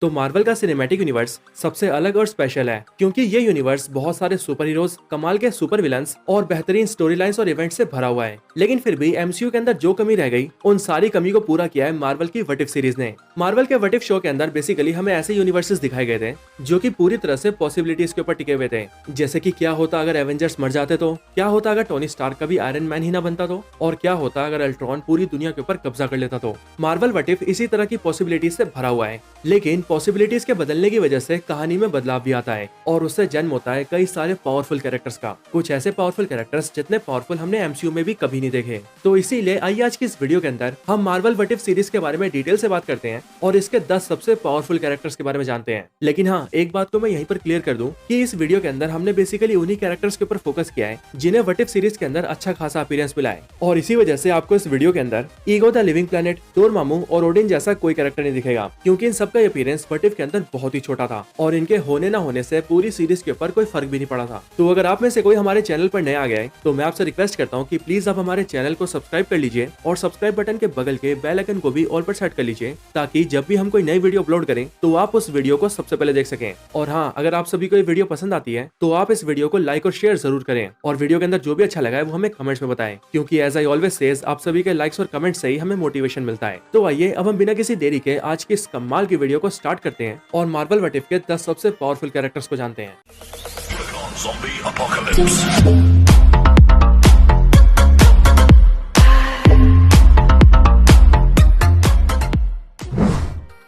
तो मार्वल का cinematic universe सबसे अलग और स्पेशल है क्योंकि ये यूनिवर्स बहुत सारे सुपर हीरोज, कमाल के सुपर विलन्स और बेहतरीन स्टोरी लाइन्स और इवेंट से भरा हुआ है। लेकिन फिर भी एमसीयू के अंदर जो कमी रह गई, उन सारी कमी को पूरा किया है मार्वल की व्हाट इफ सीरीज ने। मार्वल के व्हाट इफ शो के अंदर बेसिकली हमें ऐसे यूनिवर्सेस दिखाए गए थे जो कि पूरी तरह से पॉसिबिलिटीज के ऊपर टिके हुए थे। जैसे कि क्या होता अगर एवेंजर्स मर जाते तो, क्या होता अगर टोनी स्टार्क कभी आयरन मैन ही ना बनता तो, और क्या होता अगर अल्ट्रॉन पूरी दुनिया के ऊपर कब्जा कर लेता तो। मार्वल व्हाट इफ इसी तरह की पॉसिबिलिटीज से भरा हुआ है, लेकिन पॉसिबिलिटीज के बदलने की वजह से कहानी में बदलाव भी आता है और उससे जन्म होता है कई सारे पावरफुल कैरेक्टर्स का। कुछ ऐसे पावरफुल कैरेक्टर्स जितने पावरफुल हमने एमसीयू में भी कभी नहीं देखे। तो इसीलिए आइए आज की इस वीडियो के अंदर हम मार्वल व्हाट इफ सीरीज के बारे में डिटेल से बात करते हैं और इसके 10 सबसे पावरफुल कैरेक्टर्स के बारे में जानते हैं। लेकिन हाँ, एक बात तो मैं यहीं पर क्लियर कर दूं कि इस वीडियो के अंदर हमने बेसिकली उन्हीं कैरेक्टर्स के ऊपर फोकस किया है जिन्हें व्हाट इफ सीरीज के अंदर अच्छा खासा अपीयरेंस मिला है, और इसी वजह से आपको इस वीडियो के अंदर ego the living planet, Dormammu और ओडिन जैसा कोई कैरेक्टर नहीं दिखेगा क्योंकि इन सबका अपीयरेंस व्हाट इफ के अंदर बहुत ही छोटा था और इनके होने ना होने से पूरी सीरीज के ऊपर कोई फर्क भी नहीं पड़ा था। तो अगर आप में से कोई हमारे चैनल पर नया आ गया है तो मैं आपसे रिक्वेस्ट करता हूं कि प्लीज आप हमारे चैनल को सब्सक्राइब कर लीजिए और सब्सक्राइब बटन के बगल के बेल आइकन को भी ऑल पर सेट कर लीजिए ताकि जब भी हम कोई नई वीडियो अपलोड करें तो आप उस वीडियो को सबसे पहले देख सकें। और हाँ, अगर आप सभी को ये वीडियो पसंद आती है तो आप इस वीडियो को लाइक और शेयर जरूर करें और वीडियो के अंदर जो भी अच्छा लगा है वो हमें कमेंट्स में बताएं क्योंकि एज आई ऑलवेज सेज आप सभी के लाइक्स और कमेंट्स से ही हमें मोटिवेशन मिलता है। तो आइए अब हम बिना किसी देरी के आज की इस कमाल की वीडियो को स्टार्ट करते हैं और मार्वल व्हाट इफ के 10 सबसे पावरफुल कैरेक्टर्स को जानते हैं। Zombie apocalypse.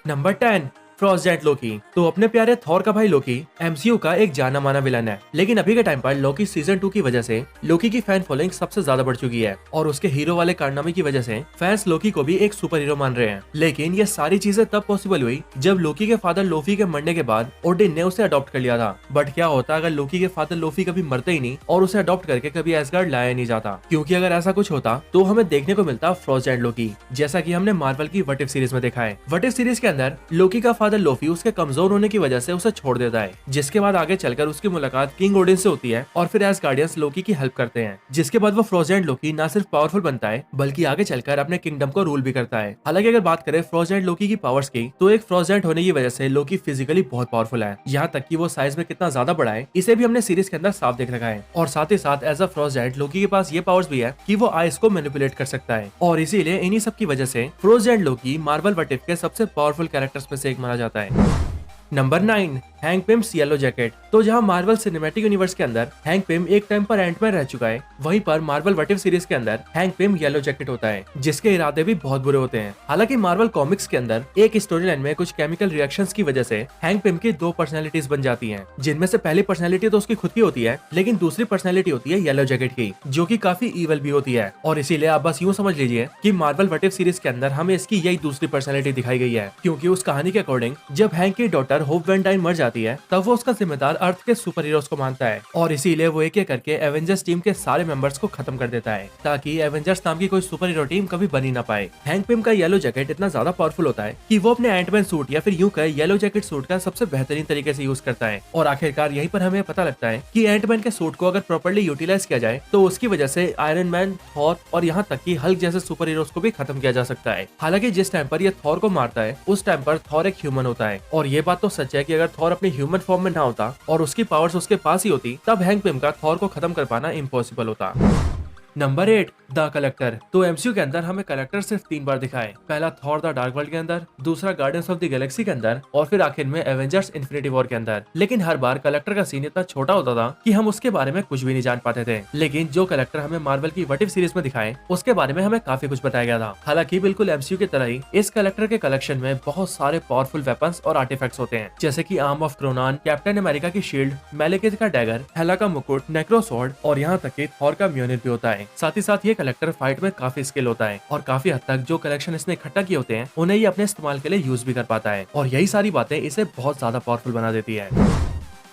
नंबर 10, फ्रॉस्टजाइंट लोकी। तो अपने प्यारे थॉर का भाई लोकी एमसीयू का एक जाना माना विलन है, लेकिन अभी के टाइम पर लोकी सीजन 2 की वजह से लोकी की फैन फॉलोइंग सबसे ज्यादा बढ़ चुकी है और उसके हीरो वाले कारनामे की वजह से फैंस लोकी को भी एक सुपर हीरो मान रहे हैं। लेकिन ये सारी चीजें तब पॉसिबल हुई जब लोकी के फादर लोफी के मरने के बाद ओडिन ने उसे अडॉप्ट कर लिया था। बट क्या होता अगर लोकी के फादर लोफी कभी मरते ही नहीं और उसे अडॉप्ट करके कभी एसगार्ड लाया नहीं जाता, क्योंकि अगर ऐसा कुछ होता तो हमें देखने को मिलता फ्रॉस्टजाइंट लोकी, जैसा कि हमने मार्वल की व्हाट इफ सीरीज में देखा है। व्हाट इफ सीरीज के अंदर लोकी का फादर लोफी उसके कमजोर होने की वजह से उसे छोड़ देता है, जिसके बाद आगे चलकर उसकी मुलाकात किंग ओडिन से होती है और फिर एसगार्डियंस लोकी की हेल्प करते हैं, जिसके बाद वो फ्रॉस्टजाइंट लोकी न सिर्फ पावरफुल बनता है बल्कि आगे चलकर अपने किंगडम को रूल भी करता है। हालांकि अगर बात करें फ्रॉस्टजाइंट लोकी की पावर्स की, तो एक फ्रॉस्टजाइंट होने की वजह से लोकी फिजिकली बहुत पावरफुल है, यहाँ तक कि वो साइज में कितना ज्यादा बड़ा है इसे भी हमने सीरीज के अंदर साफ देख रखा है। और साथ ही साथ एज अ फ्रॉस्टजाइंट लोकी के पास ये पावर्स भी है कि वो आइस को मैनिपुलेट कर सकता है, और इसीलिए इन्हीं सब की वजह से फ्रॉस्टजाइंट लोकी मार्वल व्हाट इफ के सबसे पावरफुल कैरेक्टर्स में से एक माना जाता है। Number 9, hang PIMS yellow jacket. तो जहां मार्वल सिनेमैटिक यूनिवर्स के अंदर हैंक पिम एक टाइम पर एंटमैन रह चुका है, वहीं पर मार्वल व्हाट इफ सीरीज के अंदर हैंक पिम येलो जैकेट होता है, जिसके इरादे भी बहुत बुरे होते हैं। हालांकि मार्वल कॉमिक्स के अंदर एक स्टोरी लाइन में कुछ केमिकल रिएक्शंस की वजह से हैंक पिम की 2 पर्सनैलिटीज बन जाती हैं, जिनमें से पहली पर्सनैलिटी तो उसकी खुद की होती है, लेकिन दूसरी पर्सनैलिटी होती है येलो जैकेट की, जो की काफी ईवल भी होती है। और इसीलिए आप बस यूं समझ लीजिए कि मार्वल व्हाट इफ सीरीज के अंदर हमें इसकी यही दूसरी पर्सनैलिटी दिखाई गई है, क्योंकि उस कहानी के अकॉर्डिंग जब हैंक की डॉटर होप वैन डाइन मर जाती है तब वो उसका जिम्मेदार अर्थ के सुपर हीरोज को मानता है और इसीलिए वो एक एक करके एवेंजर्स टीम के सारे मेंबर्स को खत्म कर देता है ताकि एवेंजर्स नाम की कोई सुपर हीरो टीम कभी बनी ना पाए। हैंक पिम का येलो जैकेट इतना ज्यादा पावरफुल होता है कि वो अपने एंटमैन सूट या फिर यूं कहे येलो जैकेट सूट का सबसे बेहतरीन तरीके से यूज करता है, और आखिरकार यहीं पर हमें पता लगता है कि एंटमैन के सूट को अगर प्रॉपर्ली यूटिलाइज किया जाए तो उसकी वजह से आयरन मैन, थॉर और यहाँ तक कि हल्क जैसे सुपर हीरोज को भी खत्म किया जा सकता है। हालांकि जिस टाइम पर ये थॉर को मारता है उस टाइम पर थॉर एक ह्यूमन होता है, और ये बात तो सच है कि अगर थॉर अपने ह्यूमन फॉर्म में ना होता और उसकी पावर्स उसके पास ही होती तब हैंक पिम का थॉर को खत्म कर पाना इम्पॉसिबल होता। Number 8, the collector. तो एमसीयू के अंदर हमें कलेक्टर सिर्फ 3 बार दिखाए, पहला थॉर द डार्क वर्ल्ड के अंदर, दूसरा गार्डियंस ऑफ द गैलेक्सी के अंदर और फिर आखिर में एवेंजर्स इन्फिनिटी वॉर के अंदर। लेकिन हर बार कलेक्टर का सीन इतना छोटा होता था कि हम उसके बारे में कुछ भी नहीं जान पाते थे, लेकिन जो कलेक्टर हमें मार्वल की व्हाट इफ सीरीज में दिखाए उसके बारे में हमें काफी कुछ बताया गया था। हालांकि बिल्कुल एमसीयू की तरह ही इस कलेक्टर के कलेक्शन में बहुत सारे पावरफुल वेपन्स और आर्टिफैक्ट्स होते हैं, जैसे कि आर्म ऑफ क्रोनान, कैप्टन अमेरिका की शील्ड, मेलेकिथ का डैगर, हेला का मुकुट, नेक्रोसॉर्ड और यहाँ तक कि थॉर का म्योनिर भी होता है। साथ ही साथ ये कलेक्टर फाइट में काफी स्किल होता है और काफी हद तक जो कलेक्शन इसने इकट्ठा किए होते हैं उन्हें ये अपने इस्तेमाल के लिए यूज भी कर पाता है, और यही सारी बातें इसे बहुत ज्यादा पावरफुल बना देती है।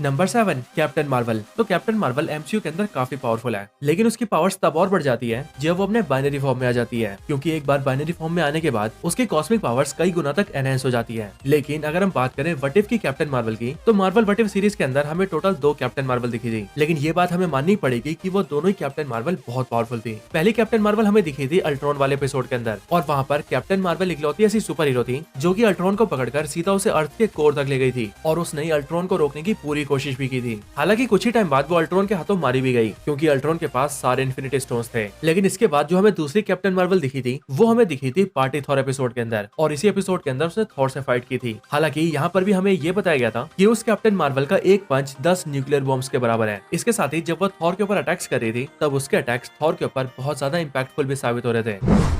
Number 7 captain Marvel. तो कैप्टन मार्वल एमसीयू के अंदर काफी पावरफुल है, लेकिन उसकी पावर्स तब और बढ़ जाती है जब वो अपने बाइनरी फॉर्म में आ जाती है, क्योंकि एक बार बाइनरी फॉर्म में आने के बाद उसकी कॉस्मिक पावर्स कई गुना तक एनहेंस हो जाती है। लेकिन अगर हम बात करें व्हाट इफ की कैप्टन मार्वल की, तो मार्वल व्हाट इफ सीरीज के अंदर हमें टोटल 2 कैप्टन मार्वल दिखी थी, लेकिन ये बात हमें माननी पड़ेगी कि वो दोनों ही कैप्टन मार्वल बहुत पावरफुल थी। पहली कैप्टन मार्वल हमें दिखी थी अल्ट्रॉन वाले एपिसोड के अंदर, और वहाँ पर कैप्टन मार्वल इकलौती ऐसी सुपर हीरो थी जो कि अल्ट्रॉन को पकड़कर सीधा उसे अर्थ के कोर तक ले गई थी, और उसने अल्ट्रॉन को रोकने की पूरी कोशिश भी की थी। हालांकि कुछ ही टाइम बाद वो अल्ट्रॉन के हाथों मारी भी गई, क्योंकि अल्ट्रॉन के पास सारे इन्फिनिटी स्टोन्स थे। लेकिन इसके बाद जो हमें दूसरी कैप्टन मार्वल दिखी थी, वो हमें दिखी थी पार्टी थॉर एपिसोड के अंदर, और इसी एपिसोड के अंदर उसने थॉर से फाइट की थी। हालांकि यहाँ पर भी हमें ये बताया गया था कि उस कैप्टन मार्वल का एक पंच 10 न्यूक्लियर बॉम्ब्स के बराबर है। इसके साथ ही जब वो थॉर के ऊपर अटैक्स कर रही थी, तब उसके अटैक्स थॉर के ऊपर बहुत ज्यादा इम्पैक्टफुल भी साबित हो रहे थे।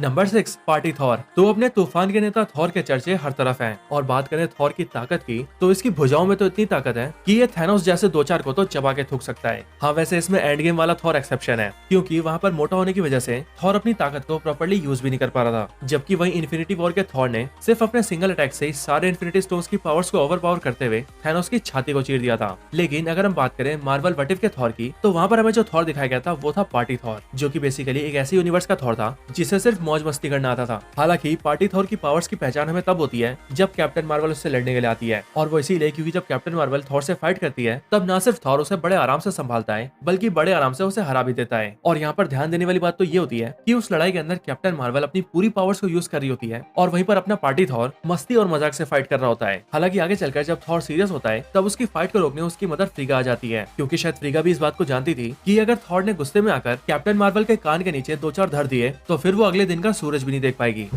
Number 6 party Thor. तो अपने तूफान के नेता थॉर के चर्चे हर तरफ हैं, और बात करें थॉर की ताकत की, तो इसकी भुजाओं में तो इतनी ताकत है कि ये थैनोस जैसे 2-4 को तो चबा के थूक सकता है। हाँ, वैसे इसमें एंड गेम वाला थॉर एक्सेप्शन है, क्योंकि वहाँ पर मोटा होने की वजह से थॉर अपनी ताकत को प्रॉपर्ली यूज भी नहीं कर पा रहा था, जबकि वही इन्फिनिटी वॉर के थॉर ने सिर्फ अपने सिंगल अटैक से सारे इन्फिनिटी स्टोन्स की पावर्स को ओवर पावर करते हुए थैनोस की छाती को चीर दिया था। लेकिन अगर हम बात करें मार्वल व्हाट इफ के थॉर की, तो वहाँ पर हमें जो थॉर दिखाया गया था वो था पार्टी थॉर, जो कि बेसिकली एक ऐसी यूनिवर्स का थॉर था जिसे सिर्फ मौज मस्ती करना आता था। हालांकि पार्टी थॉर की पावर्स की पहचान हमें तब होती है जब कैप्टन मार्वल उससे लड़ने के लिए आती है, और वो इसीलिए क्योंकि जब कैप्टन मार्वल थॉर से फाइट करती है, तब न सिर्फ थॉर उसे बड़े आराम से संभालता है, बल्कि बड़े आराम से उसे हरा भी देता है। और यहाँ पर ध्यान देने वाली बात तो ये होती है कि उस लड़ाई के अंदर कैप्टन मार्वल अपनी पूरी पावर्स को यूज कर रही होती है, और वहीं पर अपना पार्टी थॉर मस्ती और मजाक से फाइट कर रहा होता है। हालांकि आगे चलकर जब थॉर सीरियस होता है, तब उसकी फाइट को रोकने उसकी मदर फ्रीगा आ जाती है, क्योंकि शायद फ्रीगा भी इस बात को जानती थी कि अगर थॉर ने गुस्से में आकर कैप्टन मार्वल के कान के नीचे 2-4 धर दिए, तो फिर वो अगले दिन का सूरज भी नहीं देख पाएगी।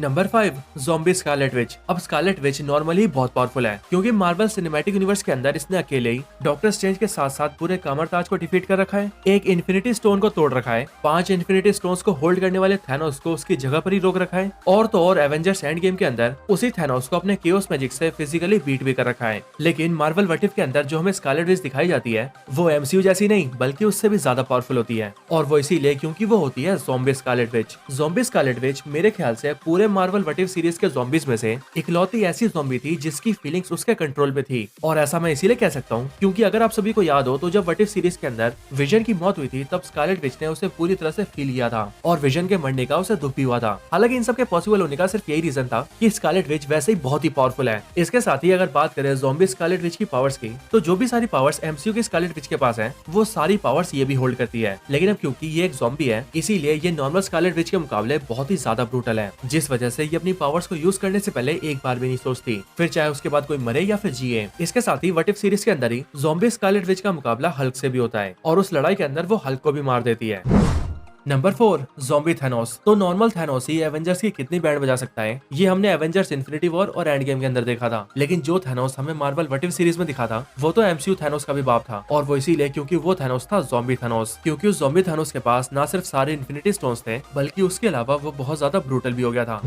Number 5 zombie Scarlet Witch. अब स्कारलेट विच नॉर्मली बहुत पावरफुल है, क्योंकि मार्वल सिनेमैटिक यूनिवर्स के अंदर इसने अकेले ही डॉक्टर स्ट्रेंज के साथ साथ पूरे कामरताज को डिफीट कर रखा है, एक इन्फिनिटी स्टोन को तोड़ रखा है, 5 इन्फिनिटी स्टोन्स को होल्ड करने वाले थैनोस को उसकी जगह पर ही रोक रखा है, और तो और एवेंजर्स एंड गेम के अंदर उसी थैनोस को अपने केओस मैजिक से फिजिकली बीट भी कर रखा है। लेकिन मार्वल व्हाट इफ के अंदर जो हमें स्कारलेट विच दिखाई जाती है, वो एमसीयू जैसी नहीं बल्कि उससे भी ज्यादा पावरफुल होती है, और वो इसीलिए क्योंकि वो होती है zombie Scarlet Witch. Zombie Scarlet Witch मेरे ख्याल से पूरे मार्वल व्हाट इफ सीरीज के ज़ॉम्बीज में से इकलौती ऐसी ज़ॉम्बी थी जिसकी फीलिंग्स उसके कंट्रोल में थी, और ऐसा मैं इसीलिए कह सकता हूँ क्योंकि अगर आप सभी को याद हो तो जब व्हाट इफ सीरीज के अंदर विजन की मौत हुई थी, तब स्कारलेट विच ने उसे पूरी तरह से फील किया था, और विजन के मरने का उसे दुख भी हुआ था। हालांकि इन सब के पॉसिबल होने का सिर्फ यही रीजन था कि स्कारलेट विच वैसे ही बहुत ही पावरफुल है। इसके साथ ही अगर बात करें ज़ॉम्बी स्कारलेट विच की पावर्स की, तो जो भी सारी पावर्स एमसीयू की स्कारलेट विच के पास है, वो सारी पावर्स ये भी होल्ड करती है। लेकिन अब क्योंकि ये एक ज़ॉम्बी है, इसीलिए ये नॉर्मल स्कारलेट विच के मुकाबले बहुत ही ज्यादा ब्रूटल है, जिस वजह से ये अपनी पावर्स को यूज करने से पहले एक बार भी नहीं सोचती, फिर चाहे उसके बाद कोई मरे या फिर जिए। इसके साथ ही व्हाट इफ सीरीज के अंदर ही ज़ॉम्बी स्कारलेट विच का मुकाबला हल्क से भी होता है, और उस लड़ाई के अंदर वो हल्क को भी मार देती है। Number 4 zombie Thanos. तो नॉर्मल थैनोस ही एवेंजर्स की कितनी बैंड बजा सकता है, ये हमने एवेंजर्स इन्फिनिटी वॉर और एंड गेम के अंदर देखा था। लेकिन जो थैनोस हमें मार्वल व्हाट इफ सीरीज में दिखा था, वो तो एमसीयू थैनोस का भी बाप था, और वो इसीलिए क्योंकि वो थैनोस था ज़ॉम्बी थैनोस, क्योंकि उस ज़ॉम्बी थैनोस के पास न सिर्फ सारे इन्फिनिटी स्टोन्स थे, बल्कि उसके अलावा वो बहुत ज्यादा ब्रूटल भी हो गया था।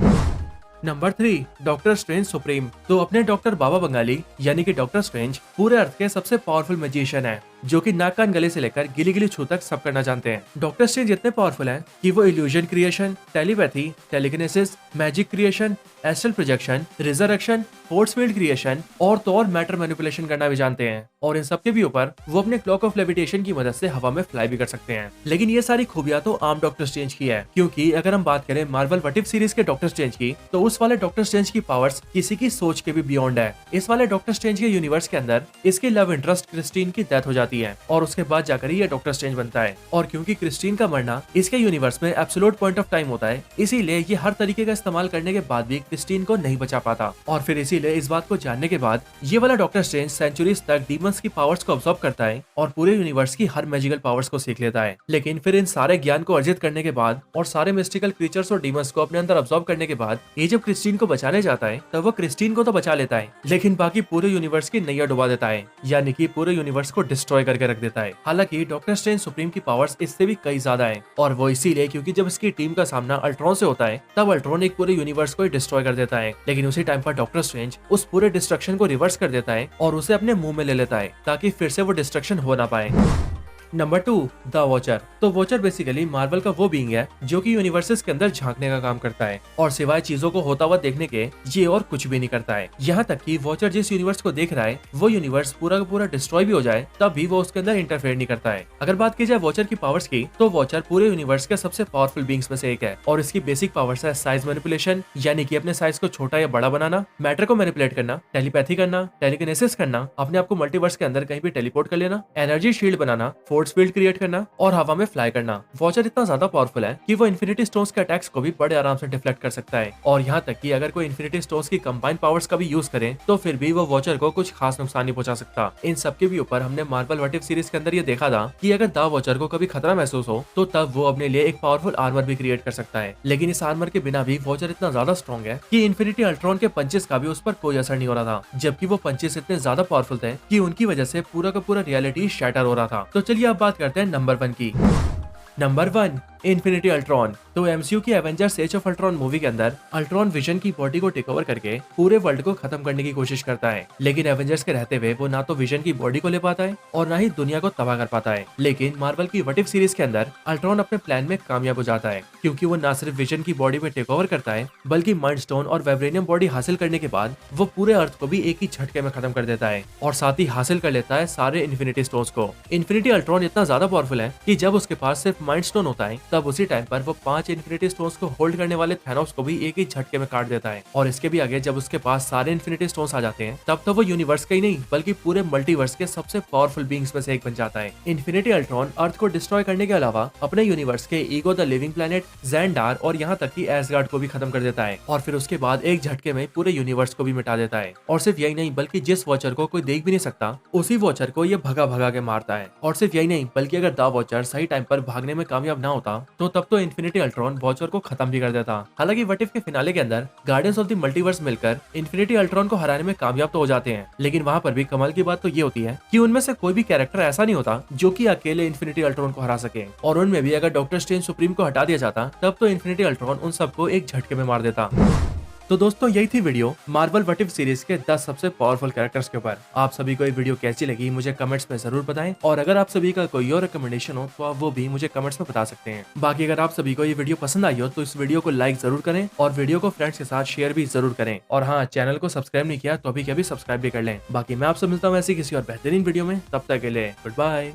Number 3 doctor strange supreme. तो अपने डॉक्टर बाबा बंगाली यानी कि डॉक्टर स्ट्रेंज पूरे अर्थ के सबसे पावरफुल मैजिशियन है, जो कि नाक कान गले से लेकर गिली गिली छू तक सब करना जानते हैं। डॉक्टर स्ट्रेंज इतने पावरफुल हैं कि वो illusion creation, telepathy, telekinesis, magic creation, astral projection, resurrection, force field creation, और तो और मैटर मैनिपुलेशन करना भी जानते हैं, और इन सब के भी ऊपर वो अपने क्लॉक ऑफ लेविटेशन की मदद से हवा में फ्लाई भी कर सकते हैं। लेकिन ये सारी खूबियां तो आम डॉक्टर स्ट्रेंज की है, क्योंकि अगर हम बात करें मार्वल व्हाट इफ सीरीज के डॉक्टर स्ट्रेंज की, तो उस वाले डॉक्टर स्ट्रेंज की पावर्स किसी की सोच के भी बियॉन्ड है। इस वाले डॉक्टर स्ट्रेंज के यूनिवर्स के अंदर इसके लव इंटरेस्ट क्रिस्टीन की डेथ हो जाती है, और उसके बाद जाकर ही ये डॉक्टर स्ट्रेंज बनता है। और क्योंकि क्रिस्टीन का मरना इसके यूनिवर्स में एब्सोल्यूट पॉइंट ऑफ टाइम होता है, इसीलिए ये हर तरीके का इस्तेमाल करने के बाद भी क्रिस्टीन को नहीं बचा पाता, और फिर इसीलिए इस बात को जानने के बाद ये वाला डॉक्टर स्ट्रेंज सेंचुरीज तक डीमंस की पावर्स को अब्सॉर्ब करता है, और पूरे यूनिवर्स की हर मैजिकल पावर्स को सीख लेता है। लेकिन फिर इन सारे ज्ञान को अर्जित करने के बाद और सारे मिस्टिकल क्रीचर्स और डीमंस को अपने अंदर अब्सॉर्ब करने के बाद ये जब क्रिस्टीन को बचाने जाता है, तब वो क्रिस्टीन को तो बचा लेता है, लेकिन बाकी पूरे यूनिवर्स की नैया डुबा देता है, यानी कि पूरे यूनिवर्स को डिस्ट्रॉय करके रख देता है। हालांकि डॉक्टर स्ट्रेंज सुप्रीम की पावर्स इससे भी कई ज्यादा है, और वो इसीलिए क्योंकि जब इसकी टीम का सामना अल्ट्रॉन से होता है, तब अल्ट्रॉन एक पूरे यूनिवर्स को डिस्ट्रॉय कर देता है। लेकिन उसी टाइम पर डॉक्टर स्ट्रेंज उस पूरे डिस्ट्रक्शन को रिवर्स कर देता है और उसे अपने मुंह में ले लेता है, ताकि फिर से वो डिस्ट्रक्शन हो ना पाए। Number 2, the watcher. तो वॉचर बेसिकली मार्वल का वो बीइंग है जो कि यूनिवर्सेस के अंदर झांकने का काम करता है और सिवाय चीजों को होता हुआ देखने के ये और कुछ भी नहीं करता है। यहाँ तक कि वॉचर जिस यूनिवर्स को देख रहा है वो यूनिवर्स पूरा का पूरा डिस्ट्रॉय भी हो जाए तब भी वो उसके अंदर इंटरफेयर नहीं करता है। अगर बात की जाए वॉचर की पावर्स की तो वॉचर पूरे यूनिवर्स के सबसे पावरफुल बींग्स में से एक है और इसकी बेसिक पावर्स है साइज मैनिपुलेशन, यानी कि अपने साइज को छोटा या बड़ा बनाना, मैटर को मैनिपुलेट करना, टेलीपैथी करना, टेलीकिनेसिस करना, अपने आप को मल्टीवर्स के अंदर कहीं भी टेलीपोर्ट कर लेना, एनर्जी शील्ड बनाना, फोर्स फील्ड क्रिएट करना और हवा में फ्लाई करना। वॉचर इतना ज्यादा पावरफुल है कि वो इन्फिनिटी स्टोन्स के अटैक्स को भी बड़े आराम से डिफ्लेक्ट कर सकता है और यहाँ तक कि अगर कोई इन्फिनिटी स्टोन्स की कंबाइंड पावर्स का भी यूज करे तो फिर भी वो वॉचर को कुछ खास नुकसान नहीं पहुंचा सकता। इन सब के भी ऊपर हमने मार्वल व्हाट इफ सीरीज के अंदर ये देखा था कि अगर द वॉचर को कभी खतरा महसूस हो तो तब वो अपने लिए एक पावरफुल आर्मर भी क्रिएट कर सकता है, लेकिन इस आर्मर के बिना भी वॉचर इतना ज्यादा स्ट्रॉन्ग है कि इन्फिनिटी अल्ट्रॉन के पंचेस का भी उस पर कोई असर नहीं हो रहा था, जबकि वो पंचेस इतने ज्यादा पावरफुल थे कि उनकी वजह से पूरा का पूरा रियलिटी शैटर हो रहा था। तो चलिए अब बात करते हैं नंबर 1 की। Number 1, infinity Ultron. तो एमसीयू की Avengers Age of Ultron movie के अंदर अल्ट्रॉन विजन की बॉडी को टेक ओवर करके पूरे वर्ल्ड को खत्म करने की कोशिश करता है, लेकिन एवेंजर्स के रहते हुए वो ना तो विजन की बॉडी को ले पाता है और ना ही दुनिया को तबाह कर पाता है। लेकिन मार्वल की व्हाट इफ सीरीज के अंदर अल्ट्रॉन अपने प्लान में कामयाब हो जाता है, क्योंकि वो ना सिर्फ विजन की बॉडी में टेक ओवर करता है बल्कि माइंड स्टोन और वाइब्रेनियम बॉडी हासिल करने के बाद वो पूरे अर्थ को भी एक ही झटके में खत्म कर देता है और साथ ही हासिल कर लेता है सारे इन्फिनिटी स्टोन्स को। इन्फिनिटी अल्ट्रॉन इतना ज्यादा पावरफुल है कि जब उसके पास सिर्फ माइंड स्टोन होता है तब उसी टाइम पर वो 5 इन्फिनिटी स्टोन्स को होल्ड करने वाले थैनोस को भी एक ही झटके में काट देता है और इसके भी आगे जब उसके पास सारे इन्फिनिटी स्टोन्स आ जाते हैं तब तो वो यूनिवर्स का ही नहीं बल्कि पूरे मल्टीवर्स के सबसे पावरफुल बीइंग्स में से एक बन जाता है। इन्फिनिटी अल्ट्रॉन अर्थ को डिस्ट्रॉय करने के अलावा अपने यूनिवर्स के ईगो द लिविंग प्लेनेट, ज़ेंडार और यहाँ तक कि एसगार्ड को भी खत्म कर देता है और फिर उसके बाद एक झटके में पूरे यूनिवर्स को भी मिटा देता है। और सिर्फ यही नहीं बल्कि जिस वॉचर को कोई देख भी नहीं सकता उसी वॉचर को ये भगा भगा के मारता है। और सिर्फ यही नहीं बल्कि अगर द वॉचर सही टाइम पर भागने में कामयाब ना होता तो तब तो इन्फिनिटी अल्ट्रॉन वॉचर को खत्म भी कर देता। हालांकि व्हाट इफ के फिनाले के अंदर गार्डियंस ऑफ द मल्टीवर्स मिलकर इन्फिनिटी अल्ट्रॉन को हराने में कामयाब तो हो जाते हैं, लेकिन वहां पर भी कमाल की बात तो ये होती है कि उनमें से कोई भी कैरेक्टर ऐसा नहीं होता जो कि अकेले इन्फिनिटी अल्ट्रॉन को हरा सके और उनमें भी अगर डॉक्टर स्ट्रेंज सुप्रीम को हटा दिया जाता तब तो इन्फिनिटी अल्ट्रॉन उन सबको एक झटके में मार देता। तो दोस्तों यही थी video Marvel what if series के 10 सबसे पावरफुल कैरेक्टर्स के ऊपर। आप सभी को ये वीडियो कैसी लगी मुझे कमेंट्स में जरूर बताएं और अगर आप सभी का कोई और रिकमेंडेशन हो तो आप वो भी मुझे कमेंट्स में बता सकते हैं। बाकी अगर आप सभी को ये वीडियो पसंद आई हो तो इस वीडियो को लाइक जरूर करें और वीडियो को फ्रेंड्स के साथ शेयर भी जरूर करें और हाँ, चैनल को सब्सक्राइब नहीं किया तो अभी सब्सक्राइब भी कर लें। बाकी मैं आपसे मिलता हूँ ऐसी किसी और बेहतरीन वीडियो में, तब तक के लिए गुड बाय।